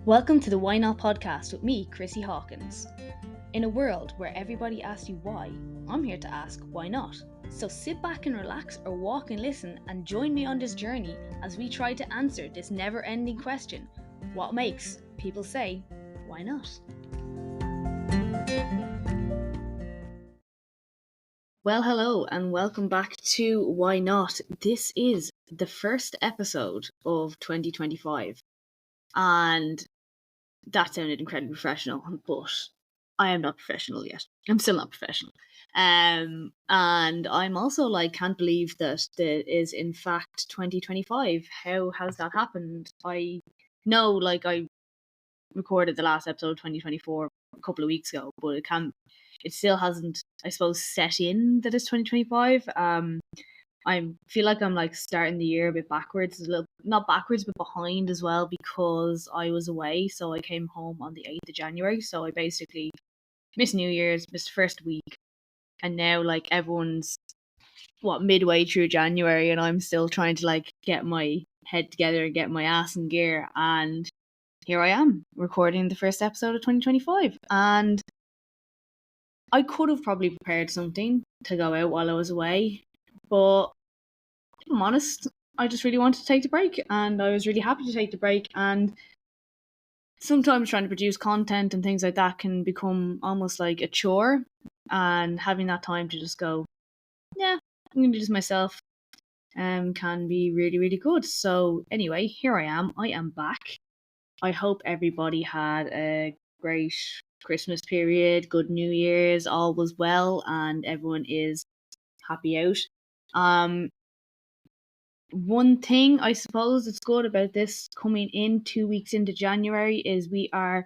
Welcome to the Why Not podcast with me, Chrissy Hawkins. In a world where everybody asks you why, I'm here to ask why not. So sit back and relax or walk and listen and join me on this journey as we try to answer this never-ending question: what makes people say, why not? Well, hello and welcome back to Why Not. This is the first episode of 2025 and that sounded incredibly professional, but I am not professional yet. I'm still not professional. And I'm also like, can't believe that it is in fact 2025. How has that happened? I know, like, I recorded the last episode of 2024 a couple of weeks ago, but it still hasn't, I suppose, set in that it's 2025. I feel like I'm like starting the year a bit backwards, a little not backwards but behind as well, because I was away. So I came home on the 8th of January. So I basically missed New Year's, missed the first week, and now like everyone's midway through January, and I'm still trying to like get my head together and get my ass in gear. And here I am recording the first episode of 2025, and I could have probably prepared something to go out while I was away, but if I'm honest, I just really wanted to take the break, and I was really happy to take the break. And sometimes trying to produce content and things like that can become almost like a chore, and having that time to just go, yeah, I'm going to do this myself, can be really, really good. So anyway, here I am. I am back. I hope everybody had a great Christmas period, good New Year's, all was well, and everyone is happy out. One thing I suppose that's good about this coming in 2 weeks into January is we are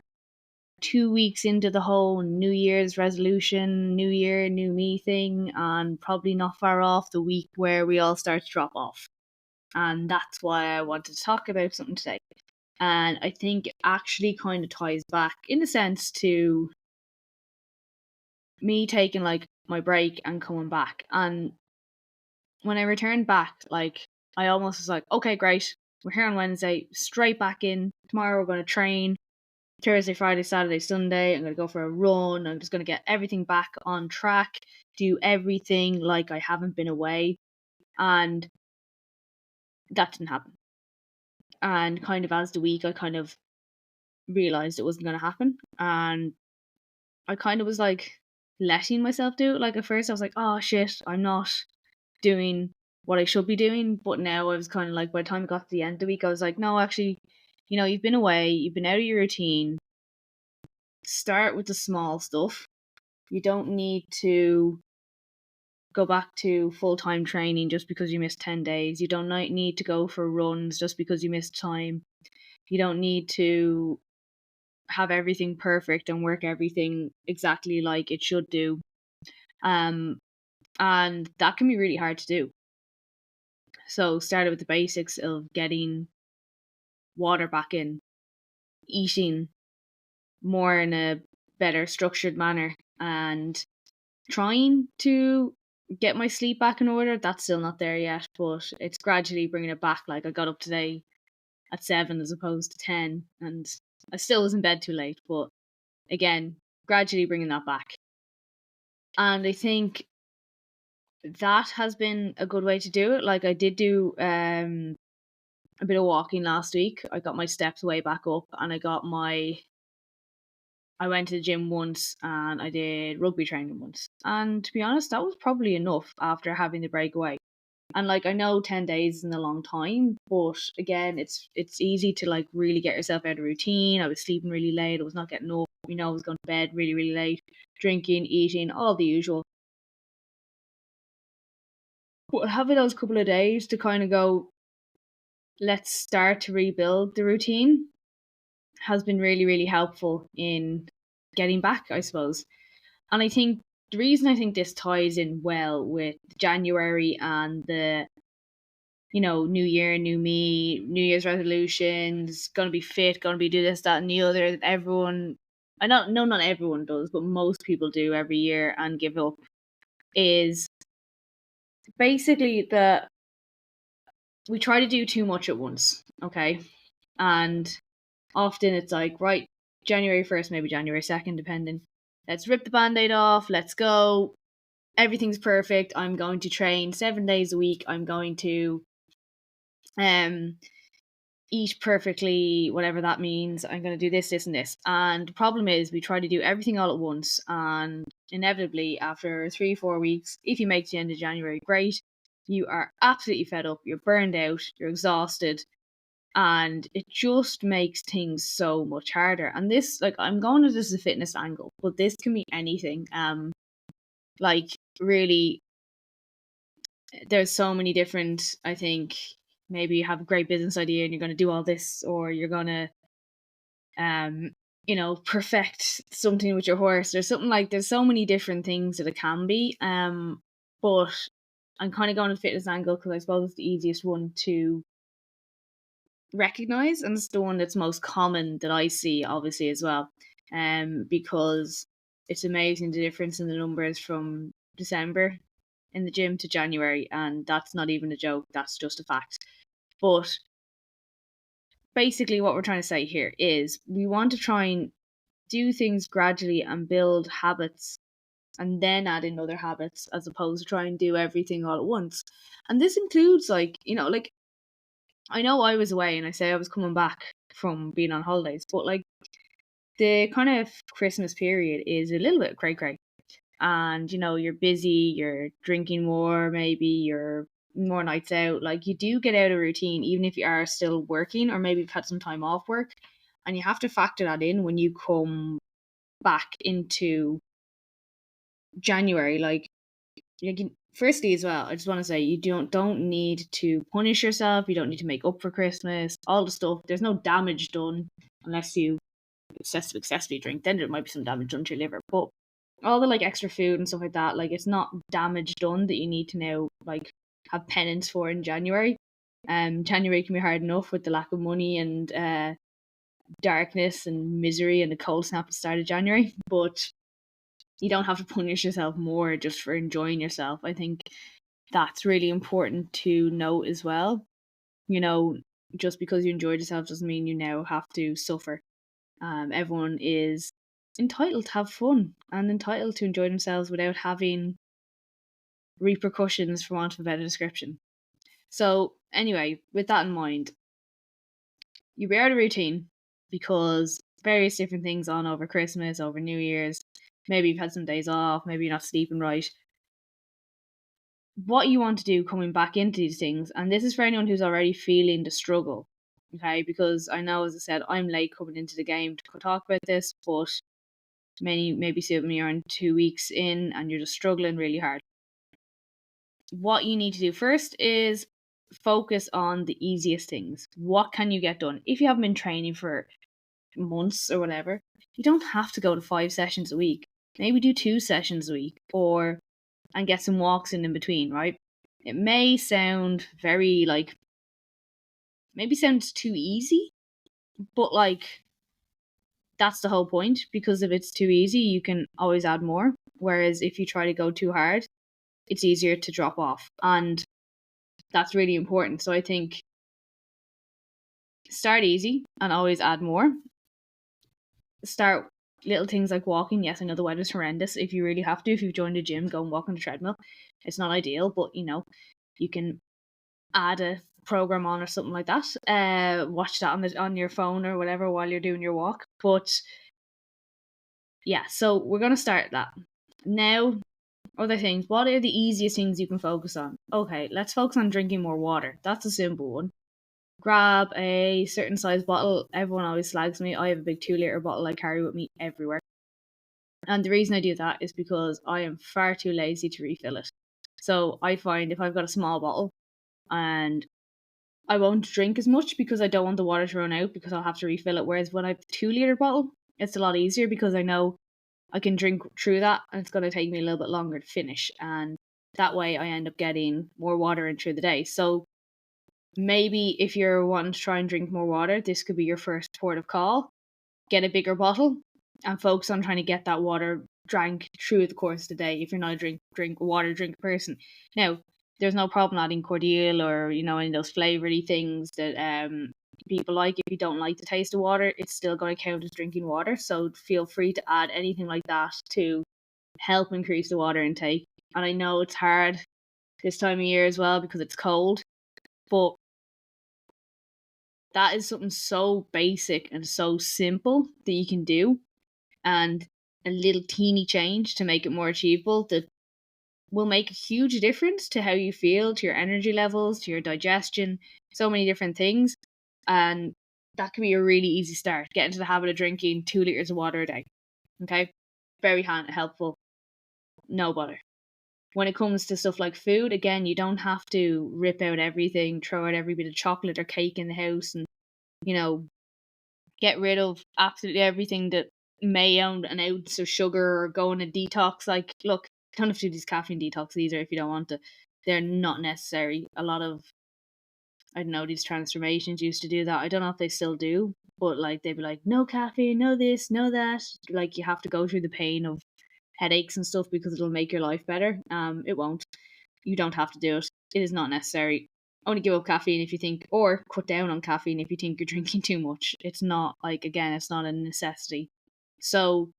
2 weeks into the whole New Year's resolution, New Year, New Me thing, and probably not far off the week where we all start to drop off. And that's why I wanted to talk about something today. And I think it actually kind of ties back, in a sense, to me taking like my break and coming back. And when I returned back, like, I almost was like, okay, great. We're here on Wednesday, straight back in. Tomorrow we're going to train. Thursday, Friday, Saturday, Sunday. I'm going to go for a run. I'm just going to get everything back on track, do everything like I haven't been away. And that didn't happen. And kind of as the week, I kind of realized it wasn't going to happen. And I kind of was like letting myself do it. Like at first I was like, oh shit, I'm not doing what I should be doing. But now I was kind of like, by the time I got to the end of the week, I was like, no, actually, you've been away, you've been out of your routine. Start with the small stuff. You don't need to go back to full-time training just because you missed 10 days. You don't need to go for runs just because you missed time. You don't need to have everything perfect and work everything exactly like it should do. And that can be really hard to do. So started with the basics of getting water back in, eating more in a better structured manner, and trying to get my sleep back in order. That's still not there yet, but it's gradually bringing it back. Like I got up today at 7 as opposed to 10, and I still was in bed too late, but again, gradually bringing that back. And I think that has been a good way to do it. Like I did do a bit of walking last week. I got my steps way back up, and I went to the gym once, and I did rugby training once. And to be honest, that was probably enough after having the breakaway. And like I know 10 days isn't a long time, but again, it's easy to like really get yourself out of routine. I was sleeping really late, I was not getting up, I was going to bed really, really late, drinking, eating, all the usual. But having those couple of days to kind of go, let's start to rebuild the routine, has been really, really helpful in getting back, I suppose. And I think the reason I think this ties in well with January and the, New Year, new me, New Year's resolutions, gonna be fit, gonna be do this, that, and the other. That everyone, I know, no, not everyone does, but most people do every year and give up. Is basically that we try to do too much at once, okay? And often it's like, right, January 1st, maybe January 2nd, depending. Let's rip the band-aid off. Let's go. Everything's perfect. I'm going to train 7 days a week. I'm going to eat perfectly, whatever that means. I'm going to do this, this, and this. And the problem is, we try to do everything all at once. And inevitably, after 3-4 weeks, if you make it to the end of January, great. You are absolutely fed up. You're burned out. You're exhausted. And it just makes things so much harder. And this, like, I'm going at this as a fitness angle, but this can be anything. Like, really, there's so many different, I think, maybe you have a great business idea and you're going to do all this, or you're going to perfect something with your horse or something. Like, there's so many different things that it can be, but I'm kind of going to the fitness angle because I suppose it's the easiest one to recognize, and it's the one that's most common that I see, obviously, as well, because it's amazing the difference in the numbers from December in the gym to January, and that's not even a joke, that's just a fact. But basically what we're trying to say here is we want to try and do things gradually and build habits and then add in other habits, as opposed to try and do everything all at once. And this includes, like, I know I was away and I say I was coming back from being on holidays, but like, the kind of Christmas period is a little bit cray cray. And you're busy, you're drinking more, maybe you're more nights out. Like, you do get out of routine, even if you are still working, or maybe you've had some time off work. And you have to factor that in when you come back into January. Firstly, as well, I just want to say, you don't need to punish yourself. You don't need to make up for Christmas. All the stuff. There's no damage done unless you excessively drink. Then there might be some damage done to your liver. But all the, like, extra food and stuff like that, like, it's not damage done that you need to now, like, have penance for in January. January can be hard enough with the lack of money and darkness and misery and the cold snap at the start of January. But you don't have to punish yourself more just for enjoying yourself. I think that's really important to note as well. Just because you enjoyed yourself doesn't mean you now have to suffer. Everyone is entitled to have fun and entitled to enjoy themselves without having repercussions, for want of a better description. So anyway, with that in mind, you be out of routine because various different things on over Christmas, over New Year's. Maybe you've had some days off, maybe you're not sleeping right. What you want to do coming back into these things, and this is for anyone who's already feeling the struggle, okay? Because I know, as I said, I'm late coming into the game to talk about this, but many maybe see me around 2 weeks in and you're just struggling really hard. What you need to do first is focus on the easiest things. What can you get done? If you haven't been training for months or whatever, you don't have to go to 5 sessions a week. Maybe do 2 sessions a week, and get some walks in between, right? It may sound very, like, maybe sounds too easy, but like, that's the whole point, because if it's too easy, you can always add more. Whereas if you try to go too hard, it's easier to drop off. And that's really important. So I think start easy and always add more. Start little things like walking. Yes, I know the weather's horrendous. If you really have to, if you've joined a gym, go and walk on the treadmill. It's not ideal, but you can add a program on or something like that. Watch that on your phone or whatever while you're doing your walk. But yeah, so we're gonna start that now. Other things. What are the easiest things you can focus on? Okay, let's focus on drinking more water. That's a simple one. Grab a certain size bottle. Everyone always slags me. I have a big 2 litre bottle I carry with me everywhere. And the reason I do that is because I am far too lazy to refill it. So I find if I've got a small bottle and I won't drink as much because I don't want the water to run out because I'll have to refill it. Whereas when I have the 2 litre bottle, it's a lot easier because I know I can drink through that and it's going to take me a little bit longer to finish. And that way I end up getting more water in through the day. So maybe if you're wanting to try and drink more water, this could be your first port of call. Get a bigger bottle and focus on trying to get that water drank through the course of the day if you're not a water drink person. Now, there's no problem adding cordial or any of those flavoury things that people like. If you don't like the taste of water, it's still going to count as drinking water. So feel free to add anything like that to help increase the water intake. And I know it's hard this time of year as well because it's cold, but that is something so basic and so simple that you can do, and a little teeny change to make it more achievable that will make a huge difference to how you feel, to your energy levels, to your digestion, so many different things. And that can be a really easy start. Get into the habit of drinking 2 liters of water a day. Okay? Very helpful. No bother. When it comes to stuff like food, again, you don't have to rip out everything, throw out every bit of chocolate or cake in the house, and, get rid of absolutely everything that may own an ounce of sugar or go on a detox. Like, look, you don't have to do these caffeine detoxes either if you don't want to. They're not necessary. A lot of, I don't know, these transformations used to do that. I don't know if they still do, but like they'd be like, no caffeine, no this, no that. Like you have to go through the pain of headaches and stuff because it'll make your life better. It won't. You don't have to do it. It is not necessary. Only give up caffeine if you think, or cut down on caffeine if you think you're drinking too much. It's not like, again, it's not a necessity. So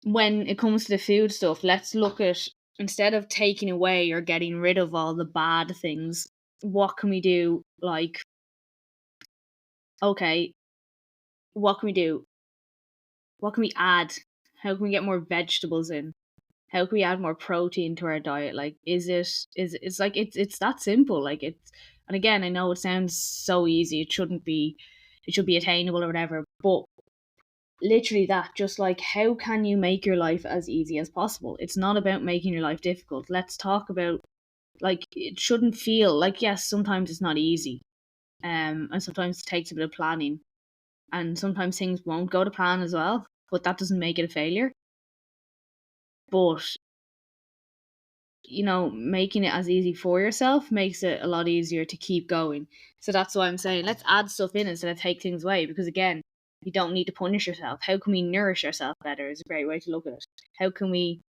when it comes to the food stuff, let's look at, instead of taking away or getting rid of all the bad things, what can we do? Like, okay, what can we do? What can we add? How can we get more vegetables in? How can we add more protein to our diet? Like, it's like it's that simple. Like it's, and again, I know it sounds so easy. It shouldn't be. It should be attainable or whatever. But literally that, just like, how can you make your life as easy as possible? It's not about making your life difficult. Let's talk about, like, it shouldn't feel like, yes, sometimes it's not easy. And sometimes it takes a bit of planning. And sometimes things won't go to plan as well. But that doesn't make it a failure. But making it as easy for yourself makes it a lot easier to keep going. So that's why I'm saying let's add stuff in instead of take things away, because again, you don't need to punish yourself. How can we nourish ourselves better is a great way to look at it. How can we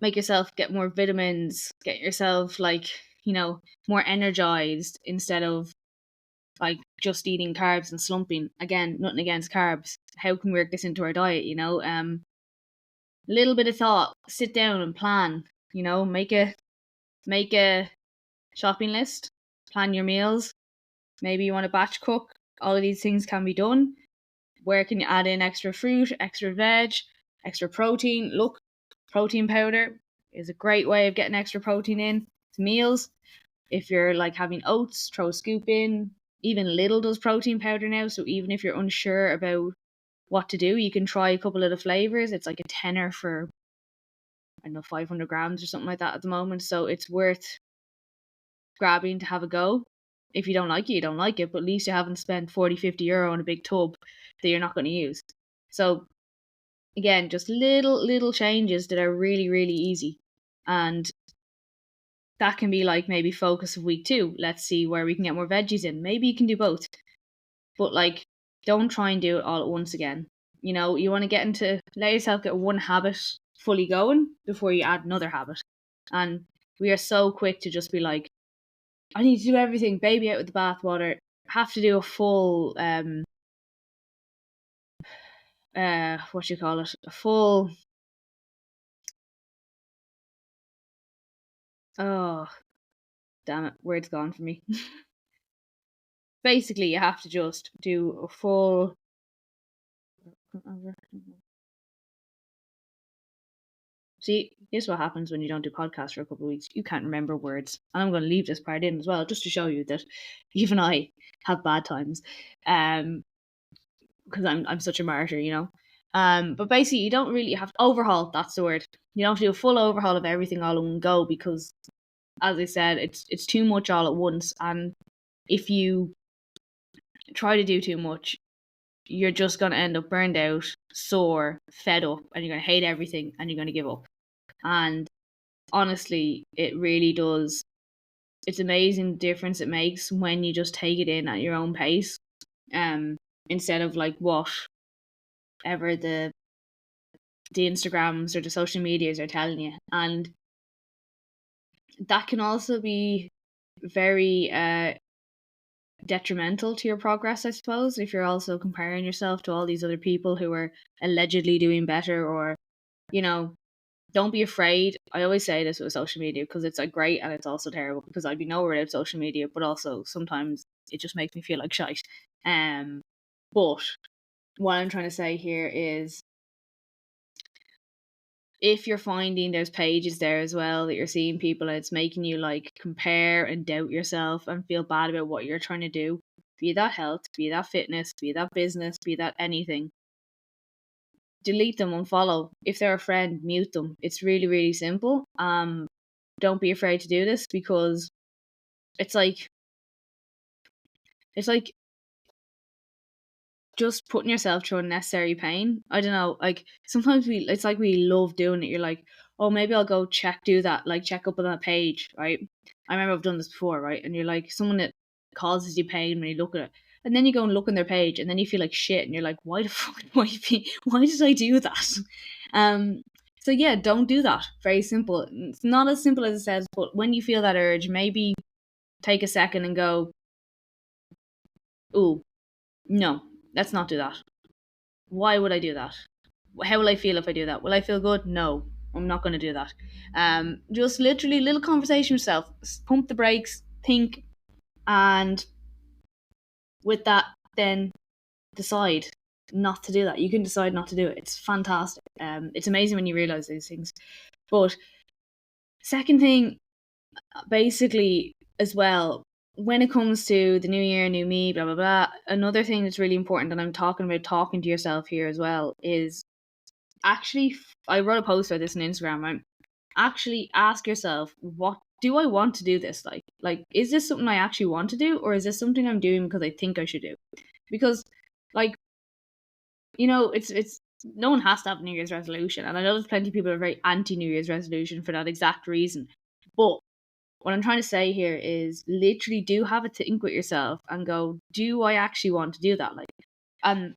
make yourself get more vitamins, get yourself more energized instead of like just eating carbs and slumping. Again, nothing against carbs. How can we work this into our diet? Little bit of thought, sit down and plan, make a shopping list, plan your meals. Maybe you want to batch cook. All of these things can be done. Where can you add in extra fruit, extra veg, extra protein? Look, protein powder is a great way of getting extra protein in to meals. If you're like having oats, throw a scoop in. Even Lidl does protein powder now, so even if you're unsure about what to do, you can try a couple of the flavors. It's like a tenner for, I don't know, 500 grams or something like that at the moment. So it's worth grabbing to have a go. If you don't like it, you don't like it, but at least you haven't spent 40, 50 euro on a big tub that you're not going to use. So again, just little changes that are really, really easy. And that can be like maybe focus of week 2. Let's see where we can get more veggies in. Maybe you can do both. But like, don't try and do it all at once again. You want to let yourself get one habit fully going before you add another habit. And we are so quick to just be like, I need to do everything, baby out with the bathwater. Have to do a full what you call it? A full, oh damn it, word's gone for me. Basically you have to just do a full, see, here's what happens when you don't do podcasts for a couple of weeks. You can't remember words. And I'm going to leave this part in as well, just to show you that even I have bad times. Because I'm such a martyr. But basically, you don't really have to overhaul. That's the word. You don't have to do a full overhaul of everything all in one go, because, as I said, it's too much all at once. And if you try to do too much, you're just going to end up burned out, sore, fed up, and you're going to hate everything, and you're going to give up. And honestly, it really does. It's amazing the difference it makes when you just take it in at your own pace, instead of like whatever the Instagrams or the social medias are telling you. And that can also be very detrimental to your progress, I suppose, if you're also comparing yourself to all these other people who are allegedly doing better. Or, you know, don't be afraid. I always say this with social media because it's like great and it's also terrible, because I'd be nowhere without social media, but also sometimes it just makes me feel like shite. But what I'm trying to say here is, if you're finding there's pages there as well that you're seeing people and it's making you like compare and doubt yourself and feel bad about what you're trying to do, be that health, be that fitness, be that business, be that anything, delete them, unfollow. If they're a friend, mute them. It's really, really simple. Don't be afraid to do this, because it's like it's like just putting yourself through unnecessary pain. I don't know. Like sometimes it's like we love doing it. You're like, oh, maybe I'll go do that, like check up on that page, right? I remember I've done this before, right? And you're like, someone that causes you pain when you look at it, and then you go and look on their page, and then you feel like shit, and you're like, why the fuck? Why did I do that? Um. So yeah, don't do that. Very simple. It's not as simple as it says, but when you feel that urge, maybe take a second and go, ooh, no, let's not do that. Why would I do that? How will I feel if I do that? Will I feel good? No, I'm not going to do that. Just literally little conversation with yourself. Pump the brakes, think, and with that, then decide not to do that. You can decide not to do it. It's fantastic. It's amazing when you realize these things. But second thing, basically, as well, when it comes to the new year, new me, blah blah blah. Another thing that's really important, and I'm talking about talking to yourself here as well, is actually, I wrote a post about this on Instagram, right? Actually ask yourself, what do I want to do this? Like, is this something I actually want to do, or is this something I'm doing because I think I should do? Because, like, it's no one has to have a New Year's resolution, and I know there's plenty of people who are very anti New Year's resolution for that exact reason. But what I'm trying to say here is literally do have a think with yourself and go, do I actually want to do that? Like, and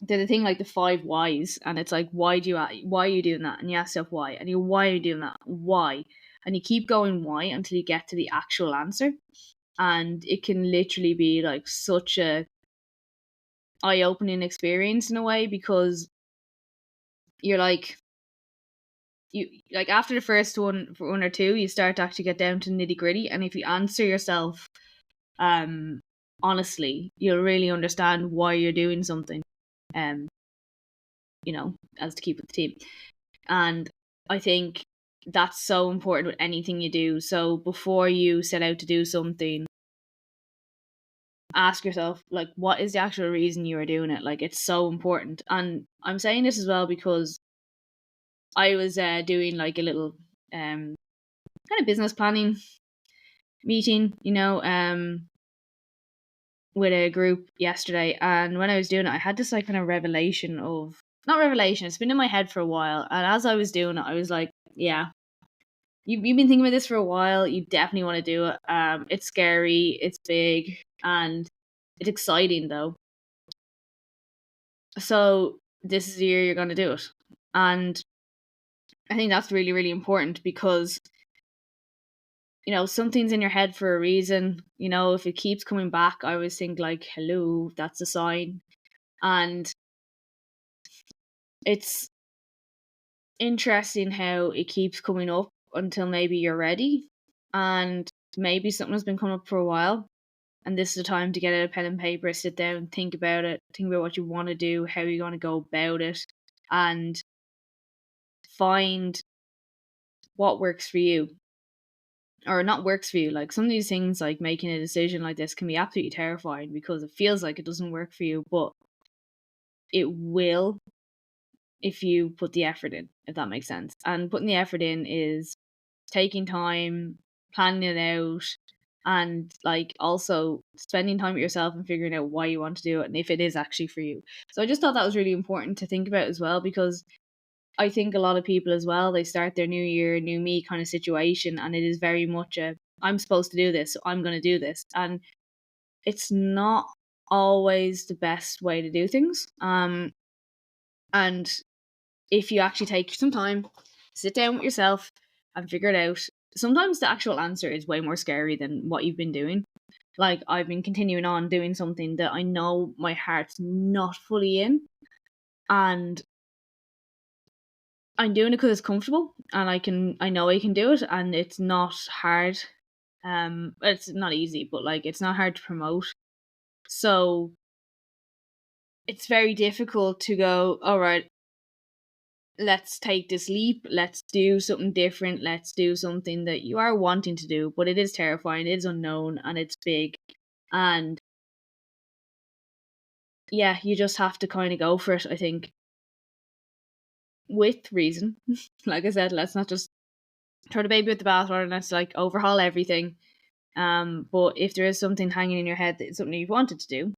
there's a thing like the 5 whys, and it's like, why are you doing that? And you ask yourself why, and why are you doing that? Why? And you keep going why until you get to the actual answer. And it can literally be like such a eye-opening experience in a way, because you're like, you like, after the first one or two, you start to actually get down to nitty gritty, and if you answer yourself honestly, you'll really understand why you're doing something, um as to keep with the team. And I think that's so important with anything you do. So before you set out to do something, ask yourself, like, what is the actual reason you are doing it? Like, it's so important. And I'm saying this as well because I was doing like a little kind of business planning meeting, with a group yesterday. And when I was doing it, I had this like kind of revelation of, not revelation, it's been in my head for a while. And as I was doing it, I was like, yeah, you've been thinking about this for a while. You definitely want to do it. It's scary, it's big, and it's exciting though. So this is the year you're going to do it. And I think that's really, really important, because something's in your head for a reason. If it keeps coming back, I always think like, hello, that's a sign. And it's interesting how it keeps coming up until maybe you're ready, and maybe something has been coming up for a while, and this is the time to get out a pen and paper, sit down, think about it, think about what you want to do, how you're going to go about it, and find what works for you or not works for you. Like, some of these things, like making a decision like this, can be absolutely terrifying because it feels like it doesn't work for you, but it will if you put the effort in, if that makes sense. And putting the effort in is taking time, planning it out, and like also spending time with yourself and figuring out why you want to do it and if it is actually for you. So I just thought that was really important to think about as well, because I think a lot of people as well, they start their new year, new me kind of situation, and it is very much a, I'm supposed to do this, so I'm going to do this. And it's not always the best way to do things. And if you actually take some time, sit down with yourself and figure it out, sometimes the actual answer is way more scary than what you've been doing. Like, I've been continuing on doing something that I know my heart's not fully in, and I'm doing it because it's comfortable, and I know I can do it, and it's not hard. It's not easy, but like it's not hard to promote. So it's very difficult to go, all right, let's take this leap, let's do something different, let's do something that you are wanting to do, but it is terrifying, it is unknown, and it's big. And yeah, you just have to kind of go for it, I think, with reason. Like I said, let's not just throw the baby with the bathwater and let's like overhaul everything. But if there is something hanging in your head that it's something you've wanted to do,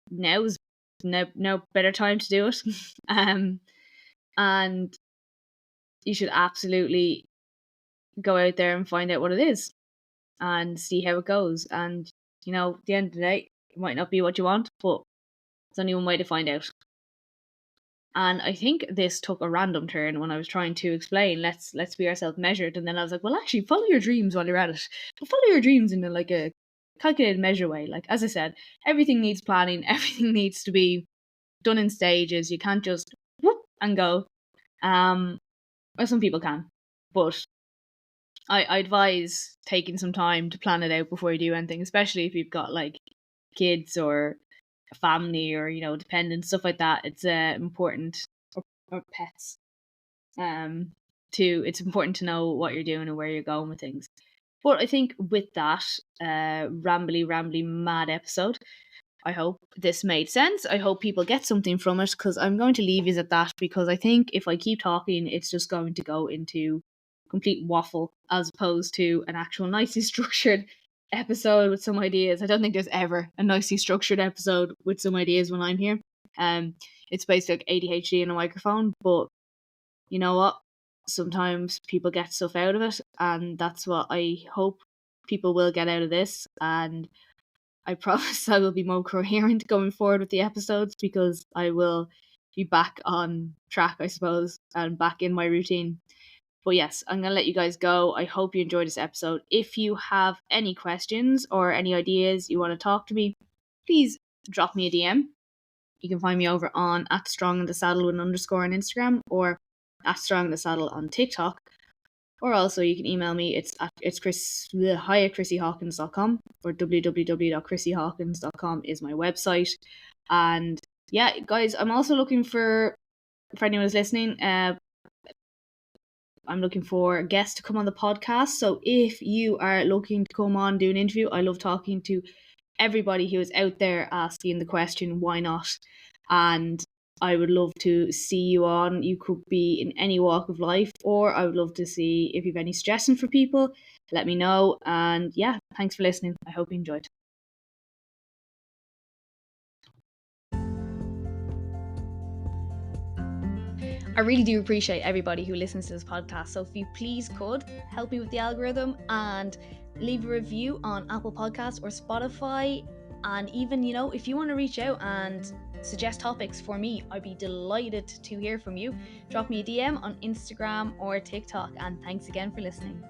now's no better time to do it. And you should absolutely go out there and find out what it is and see how it goes. And at the end of the day, it might not be what you want, but there's only one way to find out. And I think this took a random turn when I was trying to explain let's be ourselves measured, and then I was like, well, actually, follow your dreams while you're at it, but follow your dreams in a calculated measure way. Like, as I said, everything needs planning, everything needs to be done in stages. You can't just whoop and go. Or some people can, but I advise taking some time to plan it out before you do anything, especially if you've got like kids or a family or dependents, stuff like that. It's important, or pets. To It's important to know what you're doing and where you're going with things. But I think with that rambly mad episode, I hope this made sense. I hope people get something from it, because I'm going to leave you at that, because I think if I keep talking, it's just going to go into complete waffle as opposed to an actual nicely structured episode with some ideas. I don't think there's ever a nicely structured episode with some ideas when I'm here. It's basically like ADHD and a microphone, but you know what? Sometimes people get stuff out of it, and that's what I hope people will get out of this. And I promise I will be more coherent going forward with the episodes, because I will be back on track, I suppose, and back in my routine. But yes, I'm going to let you guys go. I hope you enjoyed this episode. If you have any questions or any ideas you want to talk to me, please drop me a DM. You can find me over on @StrongInTheSaddle with an underscore on Instagram, or @StrongInTheSaddle on TikTok. Or also you can email me. It's hi@chrissyhawkins.com, or www.chrissyhawkins.com is my website. And yeah, guys, I'm also looking for anyone who's listening, I'm looking for guests to come on the podcast. So if you are looking to come on, do an interview, I love talking to everybody who is out there asking the question, why not? And I would love to see you on. You could be in any walk of life, or I would love to see if you have any suggestions for people. Let me know. And yeah, thanks for listening. I hope you enjoyed. I really do appreciate everybody who listens to this podcast. So if you please could help me with the algorithm and leave a review on Apple Podcasts or Spotify. And even, if you want to reach out and suggest topics for me, I'd be delighted to hear from you. Drop me a DM on Instagram or TikTok. And thanks again for listening.